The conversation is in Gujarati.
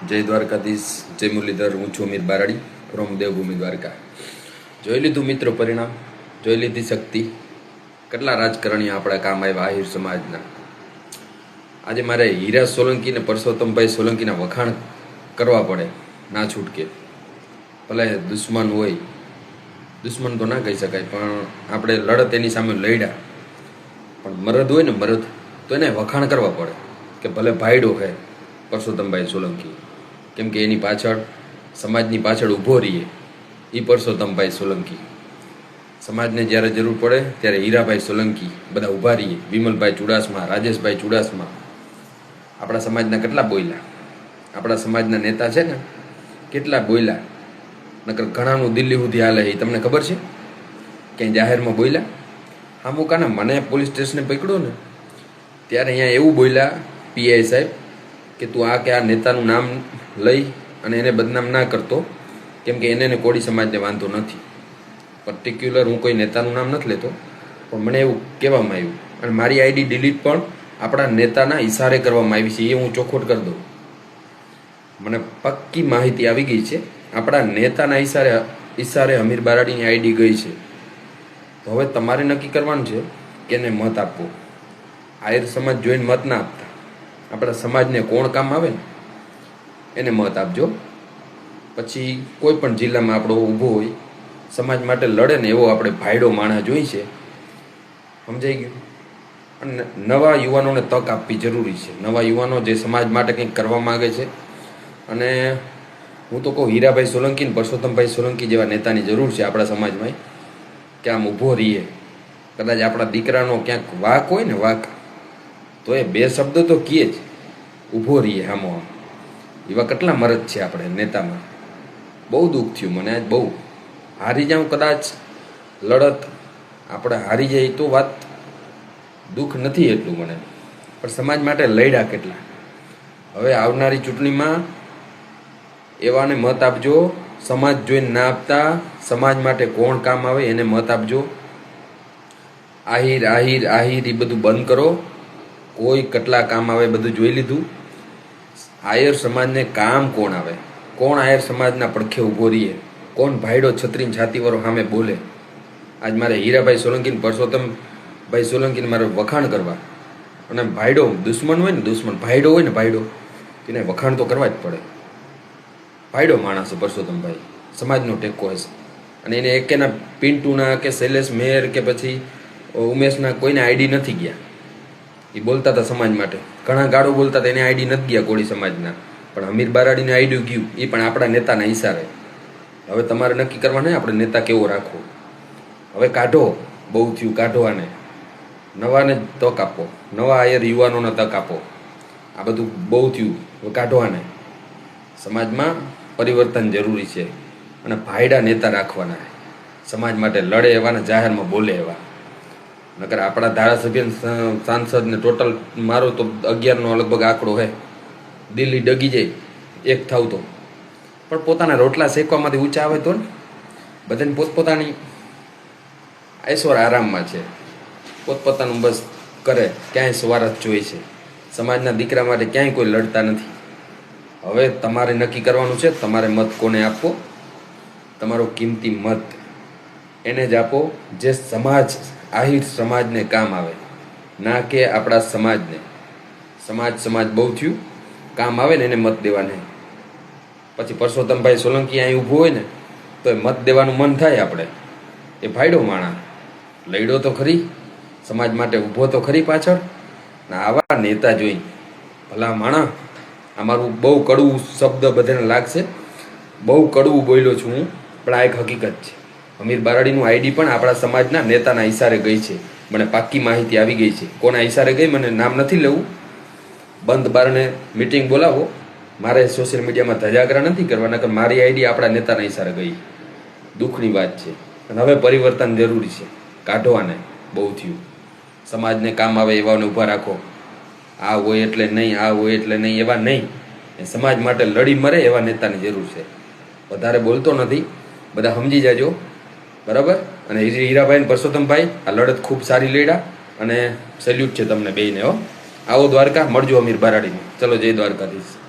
જય દ્વારકાધીશ, જય મુરલીધર. હું છું અમીર બારાડી ફ્રોમ દેવભૂમિ દ્વારકા. જોઈ લીધું મિત્રો પરિણામ, જોઈ લીધી શક્તિ. કેટલા રાજકારણીઓ આપણા કામ આવ્યા આહિર સમાજના. આજે મારે હીરા સોલંકી ને પરસોત્તમભાઈ સોલંકીના વખાણ કરવા પડે, ના છૂટકે. ભલે દુશ્મન હોય, દુશ્મન તો ના કહી શકાય, પણ આપણે લડત એની સામે લડ્યા. પણ મરદ હોય ને મરદ, તો એને વખાણ કરવા પડે કે ભલે ભાઈડો હે પરસોત્તમભાઈ સોલંકી, કેમ કે એની પાછળ સમાજની પાછળ ઊભો રહીએ એ પરસોત્તમભાઈ સોલંકી. સમાજને જ્યારે જરૂર પડે ત્યારે હીરાભાઈ સોલંકી બધા ઊભા રહીએ. વિમલભાઈ ચુડાસમા, રાજેશભાઈ ચુડાસમા આપણા સમાજના કેટલા બોલ્યા. આપણા સમાજના નેતા છે ને કેટલા બોલ્યા. નકર ઘણાનું દિલ્હી સુધી હાલે એ તમને ખબર છે. ક્યાંય જાહેરમાં બોલ્યા. અમુકાને મને પોલીસ સ્ટેશને પકડ્યો ને ત્યારે અહીંયા એવું બોલ્યા પીઆઈ સાહેબ કે તું આ કે આ નેતાનું નામ લઈ અને એને બદનામ ના કરતો, કેમ કે એને કોળી સમાજને વાંધો નથી. પર્ટિક્યુલર હું કોઈ નેતાનું નામ નથી લેતો, પણ મને એવું કહેવામાં આવ્યું. અને મારી આઈડી ડિલીટ પણ આપણા નેતાના ઈશારે કરવામાં આવી છે, એ હું ચોખવટ કરી દઉં. મને પક્કી માહિતી આવી ગઈ છે, આપણા નેતાના ઈશારે અમીર બારાડીની આઈડી ગઈ છે. તો હવે તમારે નક્કી કરવાનું છે કે એને મત આપવો. આહિર સમાજ જોઈને મત ના આપતા. આપણા સમાજને કોણ કામ આવે ને એને મત આપજો. પછી કોઈ પણ જિલ્લામાં આપણો ઊભો હોય, સમાજ માટે લડે ને એવો આપણે ભાઈડો માણસ જોઈ છે. સમજાઈ ગયું? અને નવા યુવાનોને તક આપવી જરૂરી છે. નવા યુવાનો જે સમાજ માટે કંઈક કરવા માગે છે. અને હું તો કહું હીરાભાઈ સોલંકી ને પરસોત્તમભાઈ સોલંકી જેવા નેતાની જરૂર છે આપણા સમાજમાં, કે આમ ઊભો રહીએ. કદાચ આપણા દીકરાનો ક્યાંક વાક હોય ને વાક, તો એ બે શબ્દો તો કહે જ, ઊભો રહીએ આમો આમ. એવા કેટલા મરદ છે આપણે નેતામાં. બહુ દુઃખ થયું મને આજ. બહુ હારી જાઉં કદાચ લડત, આપણે હારી જાય તો વાત દુઃખ નથી એટલું મને, પણ સમાજ માટે લડ્યા કેટલા. હવે આવનારી ચૂંટણીમાં એવાને મત આપજો. સમાજ જોઈને ના આપતા, સમાજ માટે કોણ કામ આવે એને મત આપજો. આહિર આહિર આહિર એ બધું બંધ કરો. કોઈ કેટલા કામ આવે બધું જોઈ લીધું. આયર સમાજને કામ કોણ આવે, કોણ આયર સમાજના પડખે ઊભો રહીએ, કોણ ભાઈડો છત્રીને છાતીવાળો સામે બોલે. આજ મારે હીરાભાઈ સોલંકીને પરસોત્તમભાઈ સોલંકીને મારે વખાણ કરવા. અને ભાઈડો દુશ્મન હોય ને દુશ્મન, ભાઈડો હોય ને ભાઈડો, એને વખાણ તો કરવા જ પડે. ભાઈડો માણસ છે પરસોત્તમભાઈ, સમાજનો ટેકો હશે. અને એને એકેના પિન્ટુના કે શૈલેષ મેર કે પછી ઉમેશના કોઈને આઈડી નથી ગયા. એ બોલતા હતા સમાજ માટે, ઘણા ગાળો બોલતા હતા, એને આઈડી નથી ગયા કોળી સમાજના. પણ અમીર બારાડીને આઈડી ગયું, એ પણ આપણા નેતાના ઈશારે. હવે તમારે નક્કી કરવા નહીં આપણે નેતા કેવો રાખવો. હવે કાઢો, બહુ થયું, કાઢો આને. નવાને તક આપો, નવા આયર યુવાનોને તક આપો. આ બધું બહુ થયું, હવે કાઢો આને. સમાજમાં પરિવર્તન જરૂરી છે. અને ભાઈડા નેતા રાખવાના, સમાજ માટે લડે એવાને, જાહેરમાં બોલે એવા. નકર આપણા ધારાસભ્ય સાંસદને ટોટલ મારો તો 11નો લગભગ આંકડો હે. દિલ્હી ડગી જાય એક થાવ તો. પણ પોતાના રોટલા શેકવામાંથી ઊંચા આવે તો ને. બધાને પોતપોતાની ઐશ્વર આરામમાં છે, પોતપોતાનું બસ કરે, ક્યાંય સ્વાર્થ જોઈ છે. સમાજના દીકરા માટે ક્યાંય કોઈ લડતા નથી. હવે તમારે નક્કી કરવાનું છે, તમારે મત કોને આપવો. તમારો કિંમતી મત એને જ આપો જે સમાજ, આહિર સમાજને કામ આવે, ના કે આપણા સમાજને. સમાજ બહુ થયું, કામ આવે ને એને મત દેવાને. પછી પરસોત્તમભાઈ સોલંકી અહીં ઊભો હોય ને તો એ મત દેવાનું મન થાય આપણે. એ ભાઈડો માણા, લડ્યો તો ખરી, સમાજ માટે ઊભો તો ખરી પાછળ. ને આવા નેતા જોઈ ભલા માણા. અમારું બહુ કડવું શબ્દ બધાને લાગશે, બહુ કડવું બોલ્યો છું હું, પણ આ એક હકીકત છે. અમીર બારાડીનું આઈડી પણ આપણા સમાજના નેતાના ઈશારે ગઈ છે. મને પાક્કી માહિતી આવી ગઈ છે. કોના ઈશારે ગઈ મને નામ નથી લેવું. બંધ બારણે મિટિંગ બોલાવો. મારે સોશિયલ મીડિયામાં ધજાગરા નથી કરવાના, કે મારી આઈડી આપણા નેતાના ઈશારે ગઈ. દુઃખની વાત છે. અને હવે પરિવર્તન જરૂરી છે. કાઢો આને, બહુ થયું. સમાજને કામ આવે એવાને ઊભા રાખો. આ હોય એટલે નહીં, આ હોય એટલે નહીં, એવા નહીં. સમાજ માટે લડી મરે એવા નેતાની જરૂર છે. વધારે બોલતો નથી, બધા સમજી જાજો, બરાબર. અને હીરાભાઈ ને પરસોત્તમભાઈ આ લડત ખૂબ સારી લડ્યા, અને સેલ્યુટ છે તમને બેયને. હો, આવો દ્વારકા, મળજો અમીર બારાડીને. ચલો, જય દ્વારકાધીશ.